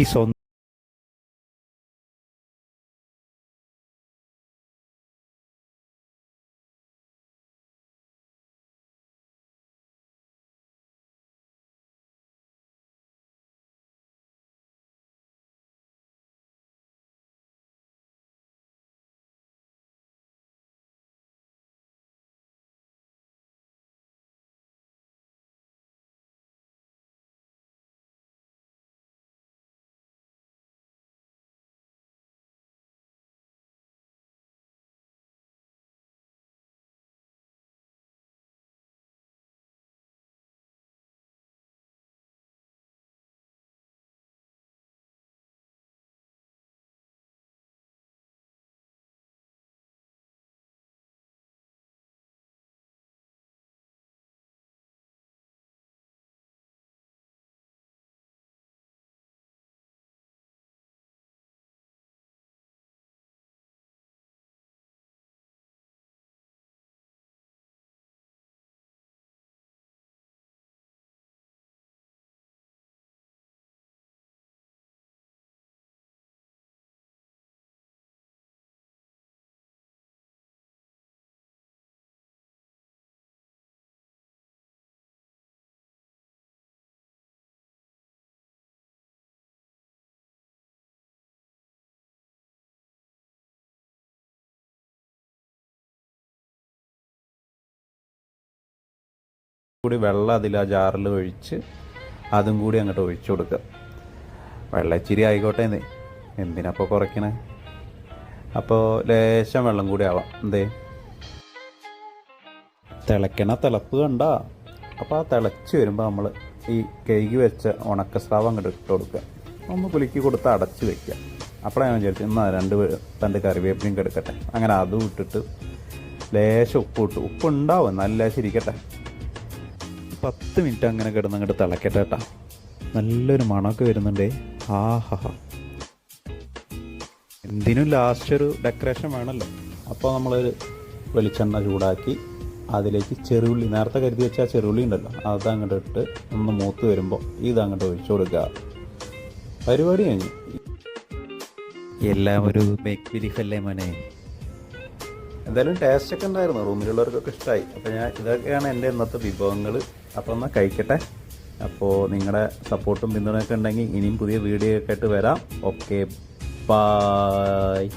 ഈ സ്വന്തം കൂടി വെള്ളം അതിൽ ആ ജാറിൽ ഒഴിച്ച് അതും കൂടി അങ്ങോട്ട് ഒഴിച്ചു കൊടുക്കുക. വെള്ളം ഇച്ചിരി ആയിക്കോട്ടെ എന്നേ, എന്തിനപ്പോൾ കുറയ്ക്കണേ. അപ്പോൾ ലേശം വെള്ളം കൂടി ആവാം. എന്തേ തിളയ്ക്കണ തിളപ്പ് കണ്ട. അപ്പോൾ ആ തിളച്ച് വരുമ്പോൾ നമ്മൾ ഈ കഴുകി വെച്ച ഉണക്കസ്രാവ് അങ്ങോട്ട് ഇട്ട് കൊടുക്കുക. ഒന്ന് കുലുക്കി കൊടുത്ത് അടച്ച് വയ്ക്കുക. അപ്പോഴാണ് ഞാൻ വിചാരിച്ചു എന്നാൽ രണ്ട് കറിവേപ്പിലയും എടുക്കട്ടെ. അങ്ങനെ അതും ഇട്ടിട്ട് ലേശം ഉപ്പ് ഇട്ടു. ഉപ്പ് ഉണ്ടാവും, നല്ല ലേശം ഇരിക്കട്ടെ. 10 മിനിറ്റ് അങ്ങനെ കിടന്നങ്ങോട്ട് തിളക്കട്ടെ കേട്ടോ. നല്ലൊരു മണമൊക്കെ വരുന്നുണ്ടേ. ആഹാ, എന്തിനും ലാസ്റ്റ് ഒരു ഡെക്കറേഷൻ വേണമല്ലോ. അപ്പോൾ നമ്മളൊരു വെളിച്ചെണ്ണ ചൂടാക്കി അതിലേക്ക് ചെറുള്ളി, നേരത്തെ കരുതി വെച്ചാൽ ചെറുള്ളി ഉണ്ടല്ലോ, അതങ്ങോട്ട് ഇട്ട് ഒന്ന് മൂത്ത് വരുമ്പോൾ ഇതങ്ങോട്ട് ഒഴിച്ചു കൊടുക്കുക. പരിപാടി കഴിഞ്ഞു. എല്ലാം ഒരു മേക്ക് ബിലീഫ് അല്ലേ മോനെ. എന്തായാലും ടേസ്റ്റൊക്കെ ഉണ്ടായിരുന്നു, റൂമിലുള്ളവർക്കൊക്കെ ഇഷ്ടമായി. അപ്പോൾ ഇതൊക്കെയാണ് എൻ്റെ ഇന്നത്തെ വിഭവങ്ങൾ. അപ്പോൾ എന്നാൽ കഴിക്കട്ടെ. അപ്പോൾ നിങ്ങളുടെ സപ്പോർട്ടും പിന്തുണയൊക്കെ ഉണ്ടെങ്കിൽ ഇനിയും പുതിയ വീഡിയോ ഒക്കെ ആയിട്ട് വരാം. Okay, bye.